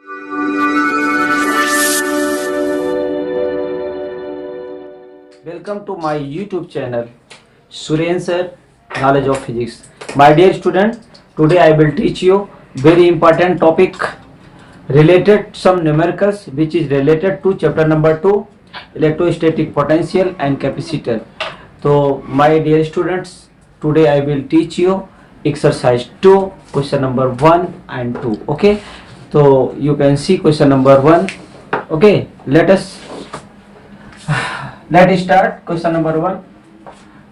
Welcome to my YouTube channel, Suren Sir, Knowledge of Physics. My dear student, today I will teach you very important topic related some numericals which is related to chapter number 2, electrostatic potential and capacitor. So my dear students, today I will teach you exercise 2, question number 1 and 2. Okay, so you can see question number 1. Okay, let's start question number 1.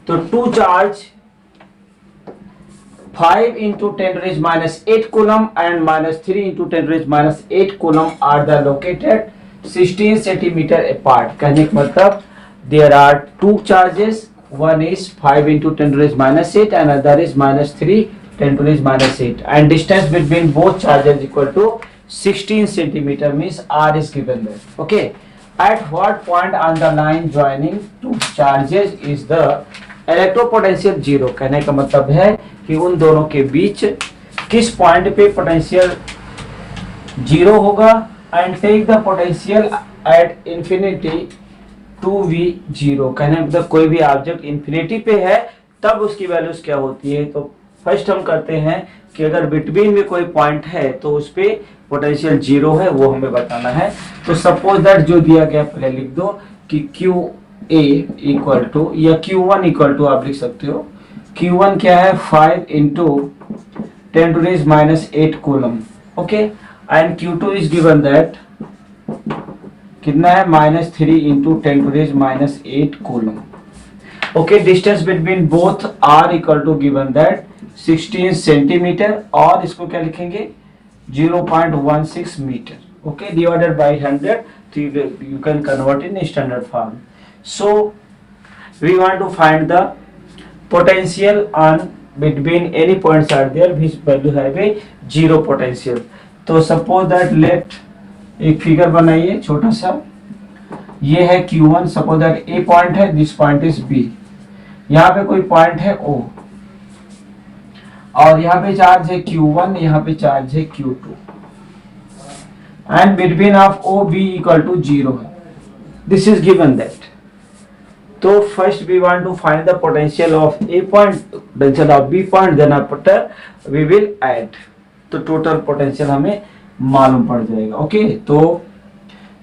So 2 charge 5 into 10 to the minus 8 coulomb and minus 3 into 10 to the minus 8 coulomb are the located 16 centimeter apart. कहने का मतलब there are 2 charges, one is 5 into 10 to the minus 8 and other is minus 3 10 to the minus 8, and distance between both charges equal to 16 centimeter, means R is given there. Okay, at what point on the line joining two charges is the electropotential zero? कहने का मतलब है कि उन दोनों के बीच किस point पे पोटेंशियल जीरो होगा, and take the potential at infinity to V zero. कहने का मतलब कोई भी ऑब्जेक्ट इंफिनिटी पे है तब उसकी वैल्यूज क्या होती है। तो फर्स्ट हम करते हैं कि अगर बिटवीन में कोई पॉइंट है तो उस पे पोटेंशियल जीरो है, वो हमें बताना है। तो सपोज दैट जो दिया गया पहले लिख दो कि क्यू ए इक्वल टू, या क्यू वन इक्वल टू आप लिख सकते हो, क्यू वन क्या है 5 into 10 to the minus 8 coulomb. Okay, and Q two is given that कितना है minus 3 into 10 to the minus 8 coulomb. Okay, distance between both are equal to given that 16 centimetre, और इसको क्या लिखेंगे 0.16 metre. Okay, divided by 100, you can convert in standard form. So we want to find the potential on between any points are there which value have a zero potential. तो suppose that let एक figure बनाइए छोटा सा, ये है Q1, suppose that A point है, this point is B, यहाँ पे कोई पॉइंट है O, और यहाँ पे चार्ज है Q1, यहाँ पे चार्ज है Q2, and between of OB equal to 0 है। This is given that. तो first we want to find the potential of A point, potential of B point, then after we will add. तो total potential हमें मालूम पड़ जाएगा। Okay, तो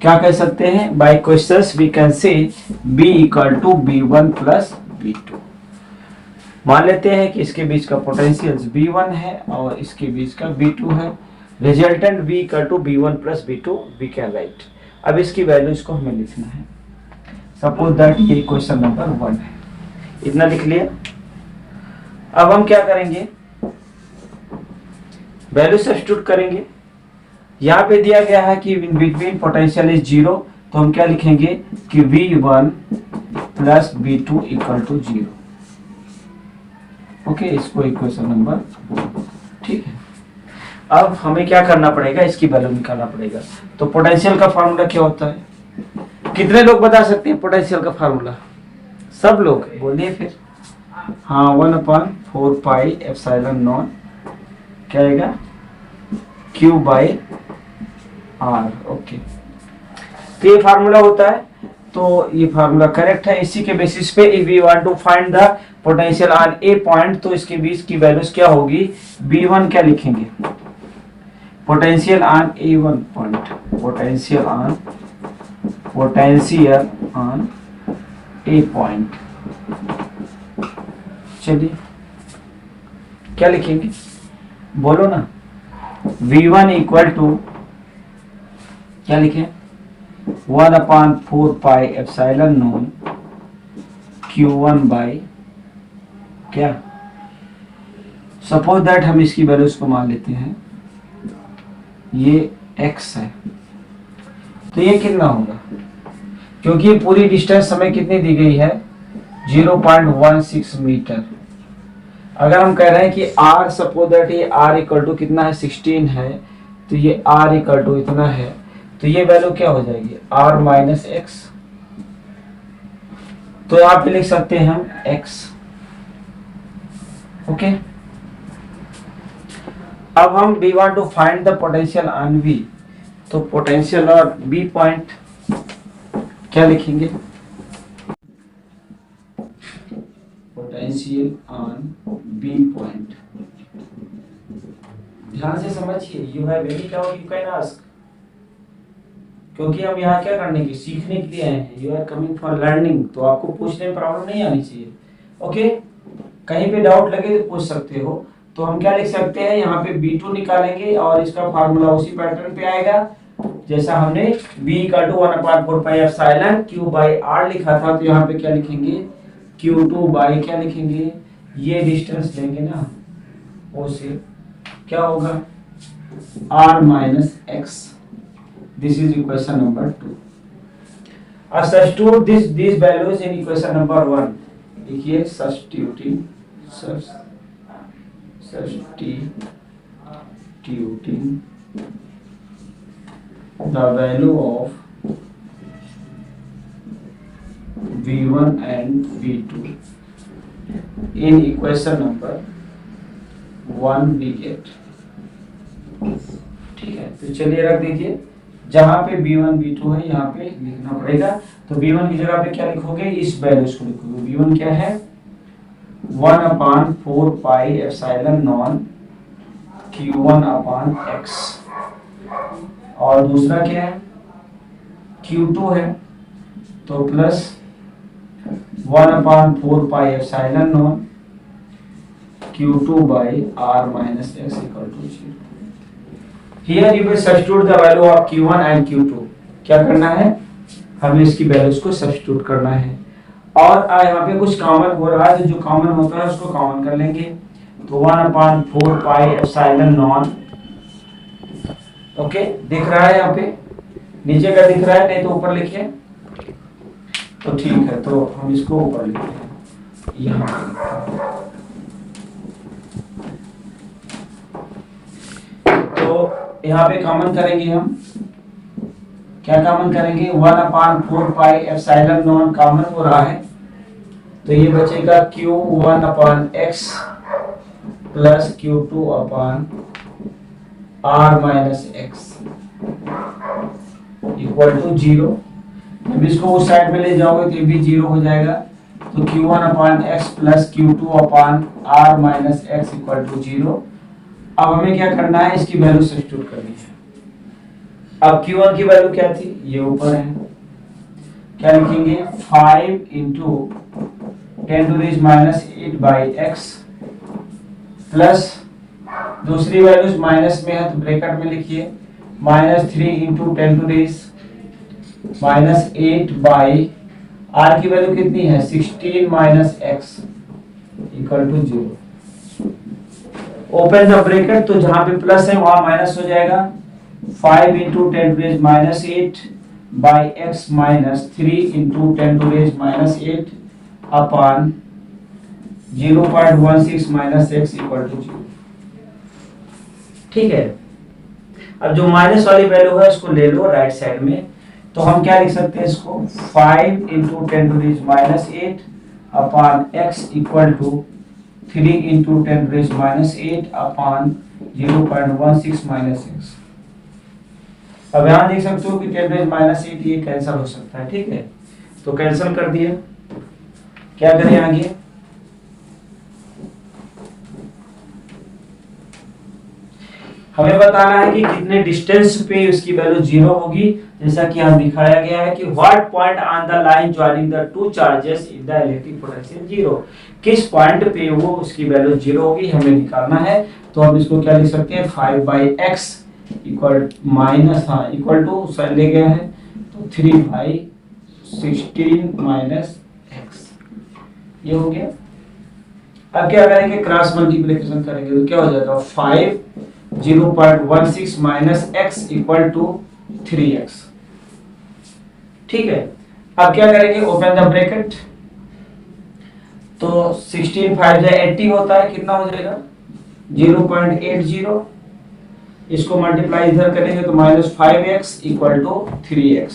क्या कह सकते हैं, by questions we can say B equal to B1 plus B2। मान लेते हैं कि इसके बीच का पोटेंशियल B1 है और इसके बीच का B2 है। Resultant B equal to B1 plus B2 we can write. अब इसकी वैल्यूज को हमें लिखना है। सपोज दैट ये क्वेश्चन नंबर 1 है, इतना लिख लिया। अब हम क्या करेंगे, वैल्यू सब्स्टिट्यूट करेंगे। यहाँ पे दिया गया है कि बिटवीन पोटेंशियल इज 0, तो हम क्या लिखेंगे कि V1 plus B2 equal to 0। Okay, इसको इक्वेशन नंबर, ठीक है। अब हमें क्या करना पड़ेगा, इसकी वैल्यू निकालना पड़ेगा। तो पोटेंशियल का फार्मूला क्या होता है, कितने लोग बता सकते हैं पोटेंशियल का फार्मूला? सब लोग बोलिए फिर। हाँ, 1/4 पाई एप्सिलॉन नॉट क्या आएगा Q बाई R। ओके, तो ये फार्मूला होता है, तो ये फार्मूला करेक्ट है। इसी के बेसिस पे if we want to find the potential on a point, तो इसके बीच की वैल्यूज क्या होगी, B1 क्या लिखेंगे, potential on A1 point, potential on A point. चलिए क्या लिखेंगे, बोलो ना। V1 इक्वल टू क्या लिखें, 1/4 pi epsilon not Q1 by क्या, सपोज दैट हम इसकी वैल्यूज को मान लेते हैं, ये x है, तो ये कितना होगा, क्योंकि ये पूरी डिस्टेंस हमें कितनी दी गई है 0.16 मीटर। अगर हम कह रहे हैं कि r, सपोज दैट ये r इक्वल टू कितना है 16 है, तो ये r इक्वल टू इतना है, तो ये वैल्यू क्या हो जाएगी r माइनस एक्स। तो यहाँ पे लिख सकते हैं हम x। ओके, अब हम we want to find the potential on V, तो पोटेंशियल और बी पॉइंट क्या लिखेंगे? Potential on B point. ध्यान से समझिए, you have any doubt you can ask, क्योंकि हम यहाँ क्या करने के, सीखने के लिए आए हैं। You are coming for learning, तो आपको पूछने में प्रॉब्लम नहीं आनी चाहिए। ओके, कहीं पे डाउट लगे तो पूछ सकते हो। तो हम क्या लिख सकते हैं, यहाँ पे B2 निकालेंगे और इसका फार्मूला उसी पैटर्न पे आएगा जैसा हमने B = 1/4 Q/R लिखा था। तो यहाँ पे क्या लिखेंगे, Q2 बाई क्या लिखेंगे, ये डिस्टेंस लेंगे ना O से, क्या होगा R - X। This is equation number 2। Substitute this values in equation number 1। देखिए, substituting the value of V1 and V2 in equation number 1 we get। ठीक है, तो चलिए रख दीजिए, जहां पे B1 B2 है यहाँ पे लिखना पड़ेगा। तो B1 की जगह पे क्या लिखोगे, इस वैल्यूज को लिखोगे। B1 क्या है, 1/4 पाई एप्सिलॉन नॉन Q1/X, और दूसरा क्या है, Q2 है, तो plus 1/4 pi epsilon non Q2/R - X = 0। Here you will substitute the value of Q1 and Q2। क्या करना है, हमें इसकी वैल्यूज को सब्स्टिट्यूट करना है। और यहाँ पे कुछ कॉमन हो रहा है, तो जो कॉमन होता है उसको कॉमन कर लेंगे। तो 1/4 पाई एप्सिलॉन नॉन, ओके, दिख रहा है यहाँ पे, नीचे का दिख रहा है, नहीं तो ऊपर लिखिए। तो ठीक है, तो हम इसको ऊपर लिखते हैं यहाँ पे। तो यहाँ पे कॉमन करेंगे हम, क्या कॉमन करेंगे, 1/4 पाई एप्सिलॉन नॉन कॉमन हो रहा है, तो ये बचेगा Q1/X प्लस Q2/R - X = 0। अब इसको उस साइड में ले जाओगे तो ये भी 0 हो जाएगा। तो Q1/X प्लस Q2/R - X = 0। अब हमें क्या करना है, इसकी वैल्यू सब्स्टिट्यूट करनी है। अब Q1 की वैल्यू क्या थी, ये ऊपर है, क्या लिखेंगे, 5 × 10⁻⁸/X प्लस दूसरी वैल्यूज माइनस में है तो ब्रैकेट में लिखिए, -3 × 10⁻⁸ R की वैल्यू कितनी है, 16 - X = 0। ओपन द ब्रैकेट, तो जहां पे प्लस है वहां माइनस हो जाएगा। 5 × 10⁻⁸/X - 3 × 10⁻⁸ अपॉन 0.16 - X = 0। ठीक है, अब जो माइनस वाली वैल्यू है उसको ले लो राइट साइड में। तो हम क्या लिख सकते हैं इसको, 5 × 10⁻⁸ अपॉन X = 3 × 10⁻⁸ अपॉन 0.16 - X। अब यहाँ देख सकते हो कि 10⁻⁸ ये कैंसिल हो सकता है। ठीक है, तो कैंसिल कर दिया। क्या करें आगे, हमें बताना है कि कितने डिस्टेंस पे उसकी वैल्यू 0 होगी। जैसा कि यहाँ दिखाया गया है कि what point on the line joining the two charges in the electric potential 0, किस पॉइंट पे वो उसकी वैल्यू 0 होगी हमें निकालना है। तो हम इसको क्या लिख सकते हैं, 5/x इक्वल टू सर ले गया है तो 3/16 - x, ये हो गया। अब क्या करेंगे, क्रॉस मल्टीप्लिकेशन करेंगे तो क्या हो जाएगा, 5 0.16 - x = 3x। ठीक है, अब क्या करेंगे, ओपन द ब्रैकेट, तो 16 5 80 होता है, कितना हो जाएगा 0.80। इसको मल्टीप्लाई इधर करेंगे तो -5x = 3x।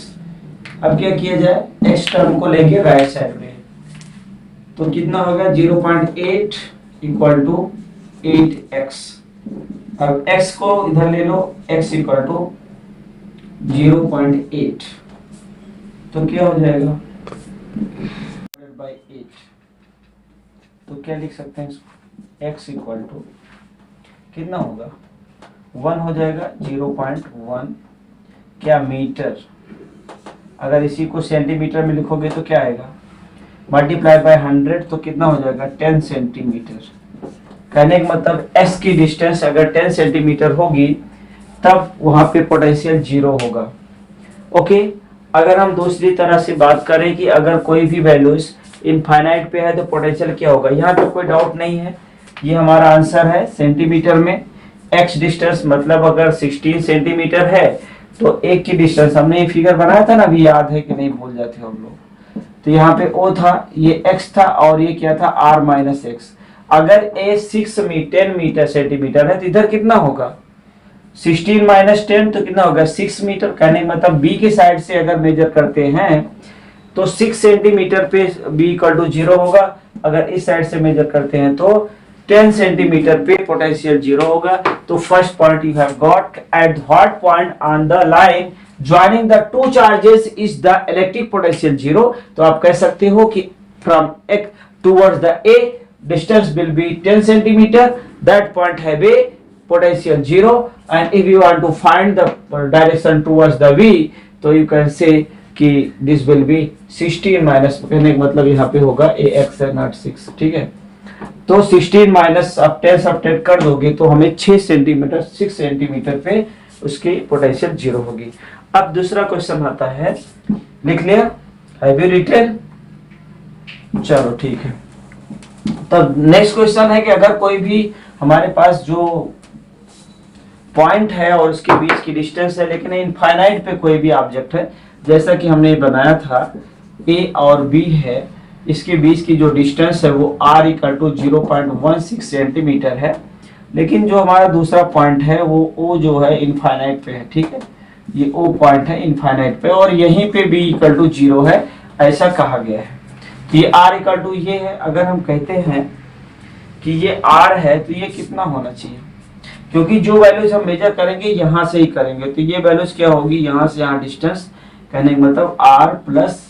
अब क्या किया जाए, x टर्म को लेके राइट साइड में, तो कितना होगा 0.8 = 8x। अब x को इधर ले लो, x = 0.8, तो क्या हो जाएगा 8, तो क्या लिख सकते हैं इसको, x इक्वल टू कितना होगा 1 हो जाएगा, 0.1 क्या मीटर। अगर इसी को सेंटीमीटर में लिखोगे तो क्या आएगा, मल्टीप्लाई बाय 100 तो कितना हो जाएगा 10 सेंटीमीटर। कहने का मतलब s की डिस्टेंस अगर 10 सेंटीमीटर होगी तब वहां पे पोटेंशियल 0 होगा। ओके, अगर हम दूसरी तरह से बात करें कि अगर कोई भी वैल्यूज इनफाइनाइट पे है तो पोटेंशियल क्या होगा, यहाँ पे कोई डाउट नहीं है, ये हमारा आंसर है सेंटीमीटर में। x डिस्टेंस मतलब अगर 16 सेंटीमीटर है तो एक की डिस्टेंस, हमने ये फिगर बनाया था ना, अभी याद है कि नहीं, भूल जाते हम लोग। तो यहाँ पे O था, ये x था और ये क्या था r माइनस एक्स। अगर a 10 मीटर सेंटीमीटर है तो इधर कितना होगा 16 माइनस 10 तो कितना होगा 6 मीटर। कहने का मतलब b के साइड से अगर मेजर करते हैं तो 6 सेंटीमीटर पे b इक्वल टू 0 होगा। अगर इस साइड से मेजर करते हैं तो 10 सेंटीमीटर पे पोटेंशियल 0 होगा। तो first point you have got, at what point on the line joining the two charges is the electric potential 0। तो आप कह सकते हो कि from x towards the a distance will be 10 centimeter, that point have a potential 0, and if you want to find the direction towards the v तो you can say कि this will be 16 minus, कहने का मतलब यहाँ पे होगा ax है not 6, ठीक है। तो 16 माइनस आप 10 सब्ट्रैक्ट कर दोगे तो हमें 6 सेंटीमीटर पे उसकी पोटेंशियल 0 होगी। अब दूसरा क्वेश्चन आता है, लिख लिया, हैव यू रिटन, चलो ठीक है। तब नेक्स्ट क्वेश्चन है कि अगर कोई भी हमारे पास जो पॉइंट है और उसके बीच की डिस्टेंस है लेकिन इनफाइनाइट पे कोई भी ऑब्जेक्ट है, जैसा कि हमने बनाया था a और b है, इसके बीच की जो डिस्टेंस है वो r इक्वल टू 0.16 सेंटीमीटर है, लेकिन जो हमारा दूसरा पॉइंट है वो o जो है इनफाइनाइट पे है, ठीक है, ये o पॉइंट है इनफाइनाइट पे और यहीं पे b इक्वल टू 0 है, ऐसा कहा गया है। ये r इक्वल टू ये है, अगर हम कहते हैं कि ये r है तो ये कितना होना चाहिए, क्योंकि जो वैल्यूज हम मेजर करेंगे यहाँ से ही करेंगे, तो ये वैल्यूज क्या होगी, यहाँ से यहाँ डिस्टेंस, कहने का मतलब r प्लस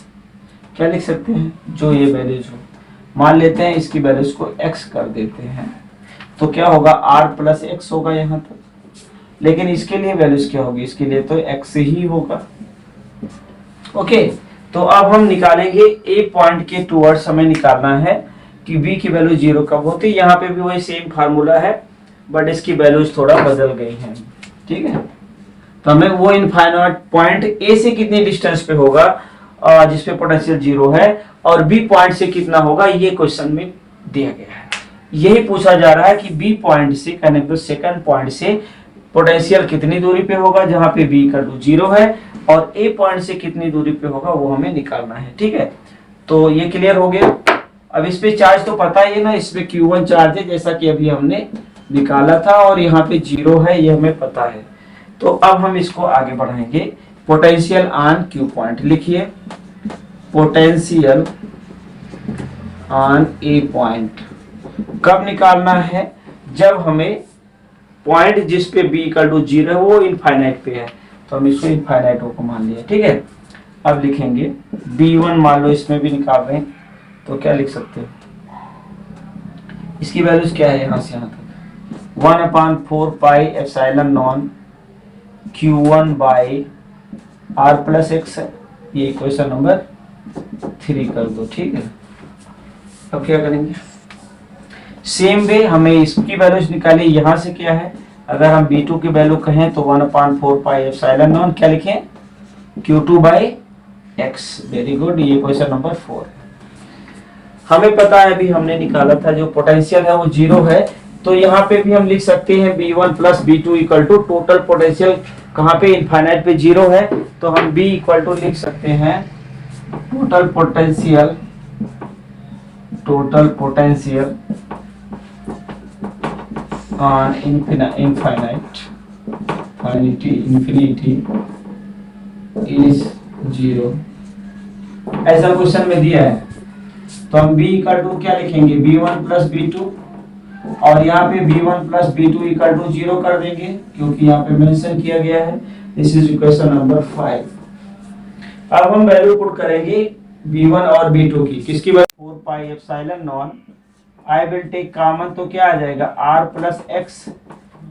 क्या लिख सकते हैं, जो ये वैल्यूज हो, मान लेते हैं इसकी वैल्यूज को x कर देते हैं तो क्या होगा r प्लस x होगा यहाँ तक, लेकिन इसके लिए वैल्यूज क्या होगी, इसके लिए तो x ही होगा। ओके, तो अब हम निकालेंगे a पॉइंट के टुवर्ड्स, हमें निकालना है कि b की वैल्यू 0 कब होती है। यहाँ पे भी वही सेम फार्मूला है बट इसकी वैल्यूज थोड़ा बदल गई हैं, ठीक है। तो हमें वो इनफाइनाइट पॉइंट a से कितनी डिस्टेंस पे होगा जिसपे पोटेंशियल 0 है और b पॉइंट से कितना होगा, ये क्वेश्चन में दिया गया है। यही पूछा जा रहा है कि b पॉइंट से, कहने को सेकंड पॉइंट से पोटेंशियल कितनी दूरी पे होगा जहां पे b इक्वल टू 0 है और a पॉइंट से कितनी दूरी पे होगा वो हमें निकालना है, ठीक है। तो ये क्लियर हो गया। अब इस पे चार्ज तो पता ही है ना, इसमें Q1 चार्ज है जैसा कि अभी हमने निकाला था और यहाँ पे 0 है, ये हमें पता है। तो अब हम इसको आगे बढ़ाएंगे, पोटेंशियल ऑन Q पॉइंट लिखिए, पोटेंशियल ऑन A पॉइंट कब निकालना है, जब हमें पॉइंट जिस पे b इक्वल टू 0 है वो इनफाइनाइट पे है, तो हम इसको इनफाइनाइट को मान लिया, ठीक है। अब लिखेंगे b1, मान लो इसमें भी निकाल रहे हैं तो क्या लिख सकते हैं, इसकी वैल्यूज क्या है यहाँ से यहाँ तक 1/4 pi epsilon non Q1 by r plus x है, ये क्वेश्चन नंबर 3 कर दो, ठीक है। अब क्या करेंगे, सेम वे हमें इसकी वैल्यूज निकाली, यहाँ से क्या है, अगर हम b2 की वैल्यू कहें तो 1/4 पाई एप्सिलॉन नॉन क्या लिखें Q2 by x, very good, ये क्वेश्चन नंबर 4 है। हमें पता है अभी हमने निकाला था जो पोटेंशियल है वो 0 है, तो यहाँ पे भी हम लिख सकते हैं b1 plus b2 equal to total potential, कहाँ पे इनफाइनाइट पे 0 है तो हम b इक्वल टू लिख सकते हैं total potential on infinity is 0, ऐसा क्वेश्चन में दिया है। तो हम b इक्वल टू क्या लिखेंगे, b1 प्लस b2 और यहाँ पे b1 plus b2 equal to 0 कर देंगे क्योंकि यहाँ पे मेंशन किया गया है। This is equation number 5। अब हम वैल्यू पुट करेंगे v1 और v2 की। किसकी value 4 pi epsilon naught I will take common, तो क्या आ जाएगा r plus X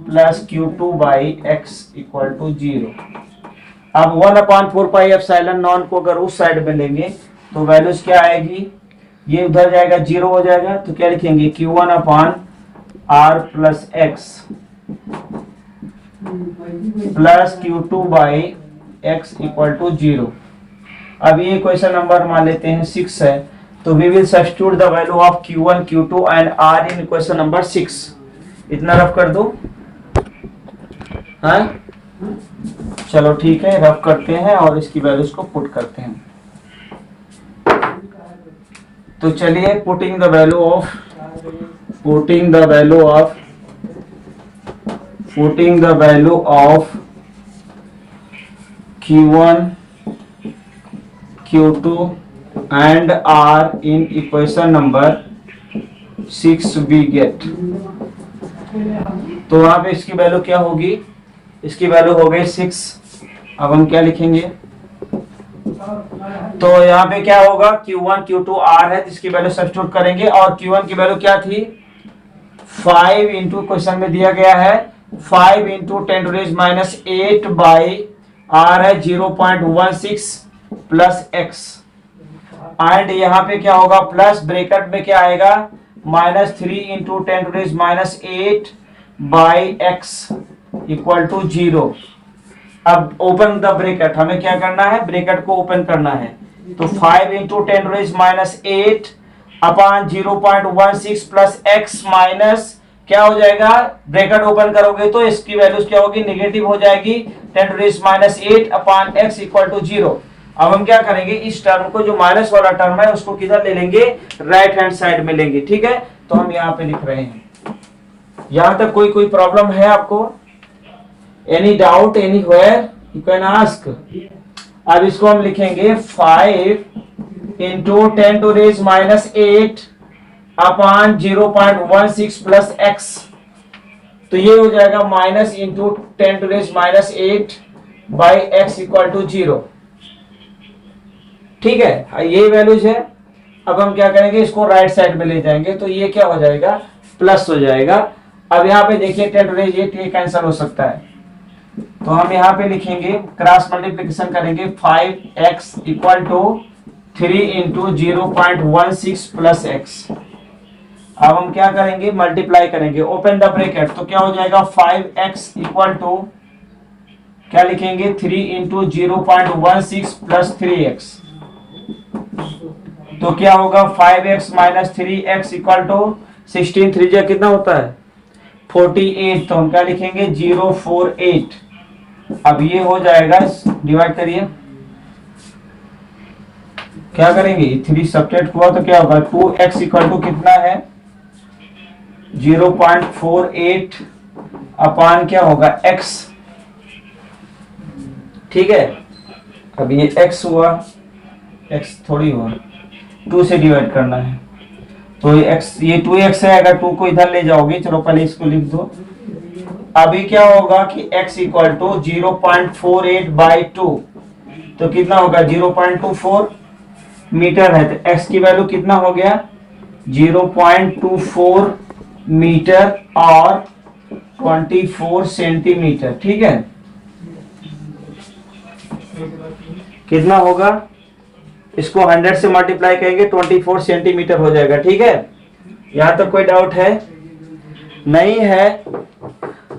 plus Q2 by X equal to 0। अब 1/4 पाई एप्सिलॉन नॉन को अगर उस साइड में लेंगे तो वैल्यूज क्या आएगी, ये उधर जाएगा 0 हो जाएगा, तो क्या लिखेंगे Q1 upon r plus X plus Q2 by X equal to 0। अब ये क्वेश्चन नंबर मान लेते हैं 6 है, तो we will substitute the value of Q1 Q2 and r in question number 6। इतना रफ कर दो, हाँ चलो ठीक है, रफ करते हैं और इसकी वैल्यूज को पुट करते हैं। तो चलिए putting the value of Q1 Q2 and R in equation number 6 we get। तो वहां पे इसकी वैल्यू क्या होगी, इसकी वैल्यू हो गई 6। अब हम क्या लिखेंगे, तो यहाँ पे क्या होगा Q1 Q2 R है, जिसकी वैल्यू सब्स्टिट्यूट करेंगे और Q1 की वैल्यू क्या थी 5 इंटू, क्वेश्चन में दिया गया है 5 इंटू 10⁻⁸ बाई R है 0.16 प्लस x एंड यहाँ पे क्या होगा प्लस ब्रैकेट में क्या आएगा -3 into 10⁻⁸ by x equal to 0। अब ओपन द ब्रैकेट, हमें क्या करना है, ब्रैकेट को ओपन करना है, तो 5 इंटू 10⁻⁸ अपान 0.16 प्लस x माइनस क्या हो जाएगा, ब्रैकेट ओपन करोगे तो इसकी वैल्यूज क्या होगी, नेगेटिव हो जाएगी 10⁻⁸ अपान x इक्वल टू 0। अब हम क्या करेंगे, इस टर्म को जो माइनस वाला टर्म है उसको किधर ले लेंगे, राइट हैंड साइड में लेंगे, ठीक है। तो हम यहाँ पे लिख रहे हैं, यहां तक कोई प्रॉब्लम है आपको, any doubt anywhere you can ask. अब इसको हम लिखेंगे 5 इंटू 10⁻⁸ अपान 0.16 प्लस x, तो ये हो जाएगा minus into 10⁻⁸ by x equal to 0, ठीक है, ये वैल्यूज है। अब हम क्या करेंगे, इसको राइट साइड में ले जाएंगे, तो ये क्या हो जाएगा, प्लस हो जाएगा। अब यहाँ पे देखिए 10⁻⁸ ये कैंसिल हो सकता है, तो हम यहाँ पे लिखेंगे क्रॉस मल्टीप्लिकेशन करेंगे 5x equal to 3 into 0.16 plus x। अब हम क्या करेंगे, मल्टीप्लाई करेंगे, ओपन द ब्रैकेट, तो क्या हो जाएगा 5x इक्वल टू क्या लिखेंगे 3 इंटू 0.16 प्लस 3x, तो क्या होगा 5x minus 3x equal to 16, 3 कितना होता है 48, तो हम क्या लिखेंगे 048। अब ये हो जाएगा, डिवाइड करिए, क्या करेंगे 3 सब्ट्रैक्ट हुआ तो क्या होगा 2x इक्वल टू कितना है 0.48 अपान क्या होगा x, ठीक है। अब ये x हुआ, x थोड़ी हुआ, 2 से डिवाइड करना है, तो ये 2x है, अगर 2 को इधर ले जाओगे, चलो पहले इसको लिख दो। अभी क्या होगा कि x इक्वल टू 0.48 बाई 2, तो कितना होगा 0.24 मीटर है, तो x की वैल्यू कितना हो गया 0.24 मीटर और 24 सेंटीमीटर, ठीक है। कितना होगा, इसको 100 से मल्टीप्लाई करेंगे 24 सेंटीमीटर हो जाएगा, ठीक है। यहां तक कोई डाउट है, नहीं है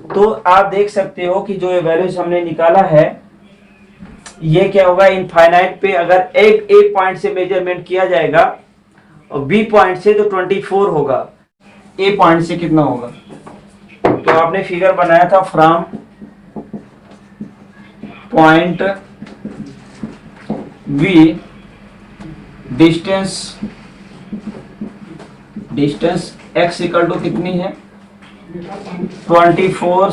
तो आप देख सकते हो कि जो ये वैल्यूज हमने निकाला है ये क्या होगा, इनफाइनाइट पे अगर एक पॉइंट से मेजरमेंट किया जाएगा और बी पॉइंट से तो 24 होगा, ए पॉइंट से कितना होगा, तो आपने फिगर बनाया था from point B distance x equal to कितनी है 24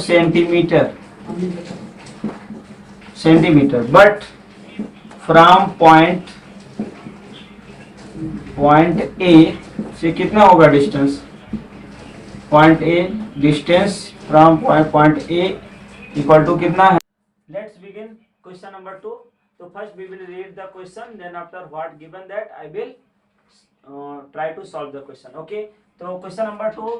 centimetre, but from point A से कितना होगा distance, point A distance from point A equal to कितना है, लेट्स बिगिन क्वेश्चन नंबर 2. तो first we will read the question, then after what given that I will try to solve the question. Okay, तो question number 2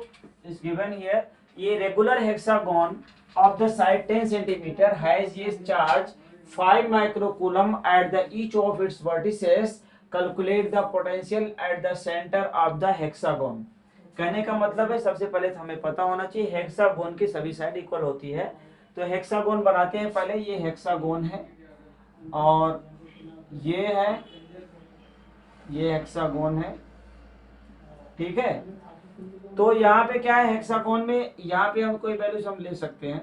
is given here. ये regular hexagon of the side 10 centimetre has ये charge 5 microcoulomb at the each of its vertices. Calculate the potential at the centre of the hexagon. कहने का मतलब है सबसे पहले तो हमें पता होना चाहिए हेक्सागोन की सभी साइड इक्वल होती है. तो हेक्सागोन बनाते हैं पहले. ये हेक्सागोन है और ये है, ये हेक्सागोन है. ठीक है, तो यहाँ पे क्या है हेक्सागोन में, यहाँ पे हम कोई वैल्यूज हम ले सकते हैं.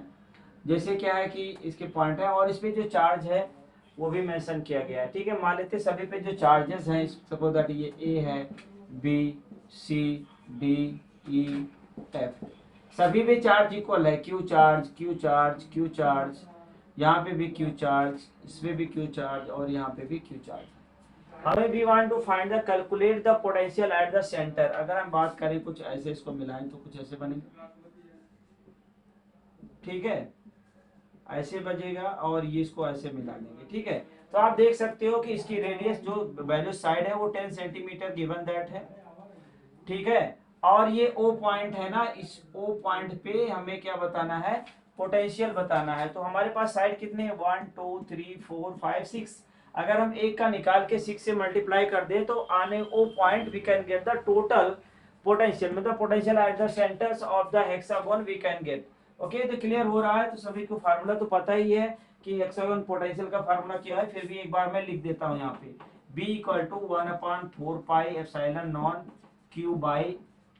जैसे क्या है कि इसके पॉइंट है और इसमें जो चार्ज है वो भी मेंशन किया गया है. ठीक है, मान लेते सभी पे जो चार्जेस हैं, सपोज दैट ये ए है, बी, सी, डी, ई, एफ, सभी पे चार्ज इक्वल है. Q charge, Q charge, Q charge, यहाँ पे भी क्यू चार्ज, इसमें भी क्यू चार्ज और यहाँ पे भी क्यू चार्ज. हमें we want to find the calculate the potential at the centre. अगर हम बात करें कुछ ऐसे इसको मिलाएं तो कुछ ऐसे बनेगा. ठीक है, ऐसे बजेगा और ये इसको ऐसे मिला देंगे. ठीक है, तो आप देख सकते हो कि इसकी रेडियस जो वैल्यू साइड है वो 10 सेंटीमीटर गिवन दैट है. ठीक है, और ये ओ पॉइंट है ना, इस ओ पॉइंट पे हमें क्या बताना है, पोटेंशियल बताना है. तो हमारे पास साइड कितने हैं, 1 2 3 4 5 6. अगर हम एक का निकाल के 6 से मल्टीप्लाई कर दे तो आने O point we can get the total potential, मतलब potential at the centres of the hexagon we can get. Okay, तो क्लियर हो रहा है. तो सभी को फार्मूला तो पता ही है कि हेक्सागोन पोटेंशियल का फार्मूला क्या है. फिर भी एक बार मैं लिख देता हूँ यहाँ पे, B equal to 1/4 pi epsilon naught Q बाई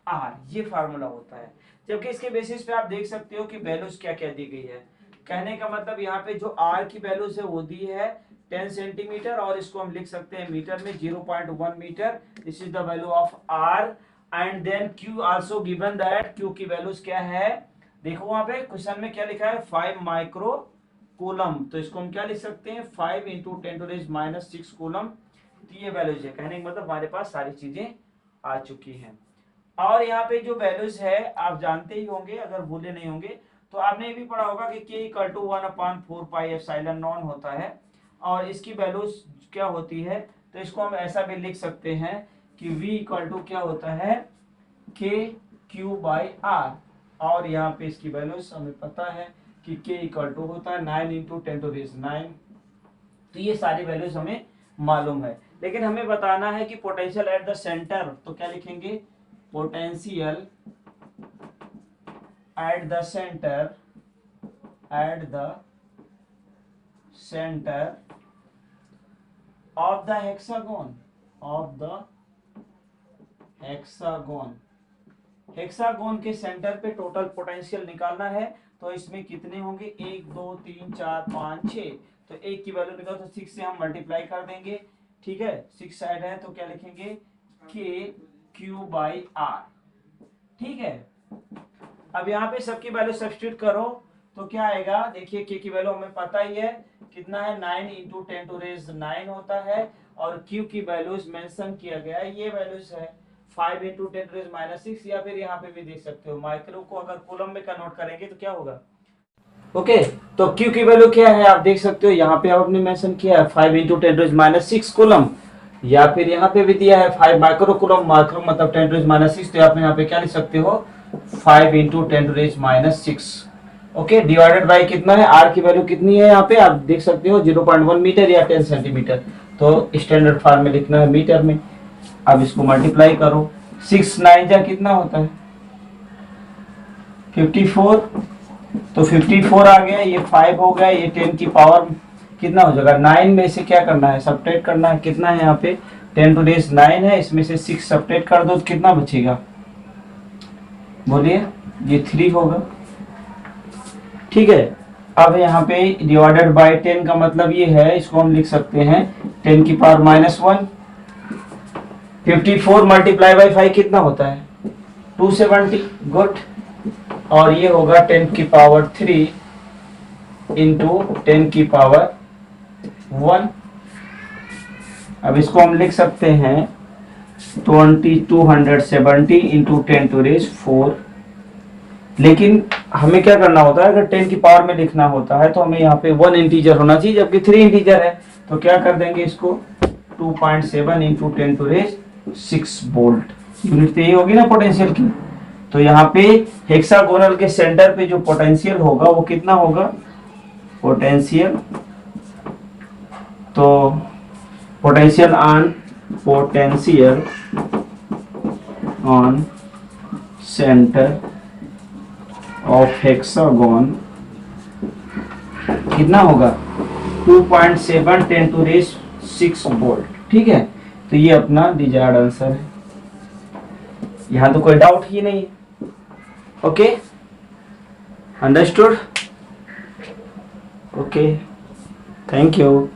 R. ये फार्मूला होता है. जबकि इसके बेसिस पे आप देख सकते हो कि वैल्यूज क्या क्या दी गई है. कहने का मतलब यहाँ पे जो R की वैल्यूज है वो दी है 10 सेंटीमीटर और इसको हम लिख सकते हैं मीटर में 0.1 metre. This is the value of R. And then Q also given that. Q की वैल्यूज क्या है, देखो वहां पे क्वेश्चन में क्या लिखा है, 5 माइक्रो कूलम. तो इसको हम क्या लिख सकते हैं, 5 × 10⁻⁶ कूलम. तो ये वैल्यूज है. कहने का मतलब हमारे पास सारी चीजें आ चुकी हैं. और यहाँ पे जो वैल्यूज है आप जानते ही होंगे, अगर भूले नहीं होंगे तो आपने ये भी पढ़ा होगा कि K equal to 1/4 pi epsilon naught होता है और इसकी वैल्यूज क्या होती है. तो इसको हम ऐसा भी लिख सकते हैं कि V इक्वल टू क्या होता है, KQ बाई R. और यहाँ पे इसकी वैल्यूज हमें पता है कि K इक्वल टू होता है 9 × 10⁹. तो ये सारी वैल्यूज हमें मालूम है. लेकिन हमें बताना है कि पोटेंशियल एट द सेंटर. तो क्या लिखेंगे, potential at the centre, eight the centre of the hexagon, of the hexagon. Hexagon के सेंटर पे टोटल पोटेंशियल निकालना है. तो इसमें कितने होंगे, 1 2 3 4 5 6. तो एक की वैल्यू निकालो तो 6 से हम मल्टीप्लाई कर देंगे. ठीक है, 6 साइड है तो क्या लिखेंगे, KQ बाई R. ठीक है, अब यहाँ पे सबकी वैल्यू सब्स्टिट्यूट करो तो क्या आएगा, देखिए K की वैल्यू हमें पता ही है कितना है, 9 × 10⁹ होता है. और Q की वैल्यूज मेंशन किया गया है, ये वैल्यूज है 5 × 10⁻⁶. या फिर यहाँ पे भी देख सकते हो, माइक्रो को अगर कूलम में कन्वर्ट करेंगे तो क्या होगा. ओके, तो Q की वैल्यू क्या है आप देख सकते हो, यहाँ पे आपने मेंशन किया है 5 × 10⁻⁶ कूलम. या फिर यहाँ पे भी दिया है 5 माइक्रो कूलम. माइक्रो मतलब 10⁻⁶. तो आप यहाँ पे क्या लिख सकते हो, 5 × 10⁻⁶. ओके, डिवाइडेड बाय कितना है, R की वैल्यू कितनी है यहाँ पे आप देख सकते हो, 0.1 मीटर या 10 सेंटीमीटर. तो स्टैंडर्ड फॉर्म में लिखना है मीटर में. अब इसको मल्टीप्लाई करो, 6 9 जा कितना होता है, 54. तो 54 आ गया, ये 5 हो गया, ये 10 की पावर कितना हो जाएगा, 9 में से क्या करना है, सब्ट्रैक्ट करना है. कितना है यहाँ पे, 10⁻⁹ है, इसमें से 6 सब्ट्रैक्ट कर दो तो कितना बचेगा, बोलिए, ये 3 होगा. ठीक है, अब यहाँ पे डिवाइडेड बाय 10 का मतलब ये है, इसको हम लिख सकते हैं 10 की पावर -1. 54 मल्टीप्लाई बाय 5 कितना होता है, 270. गुड. और ये होगा 10 की पावर 3 इंटू 10 की पावर 1. अब इसको हम लिख सकते हैं 270 इंटू 10⁻⁴. लेकिन हमें क्या करना होता है, अगर 10 की पावर में लिखना होता है तो हमें यहाँ पे 1 इंटीजर होना चाहिए, जबकि 3 इंटीजर है। तो क्या कर देंगे इसको, 2.7 into 10 to raise 6 volt. Unit तो यही होगी ना पोटेंशियल की। तो यहाँ पे हेक्सागोनल के सेंटर पे जो पोटेंशियल होगा वो कितना होगा, पोटेंशियल, तो potential on centre of hexagon कितना होगा, 2.7 10 टू रेज 6 वोल्ट। ठीक है, तो ये अपना डिजायर्ड आंसर है, यहां तो कोई डाउट ही नहीं है। Okay, understood? Okay, thank you.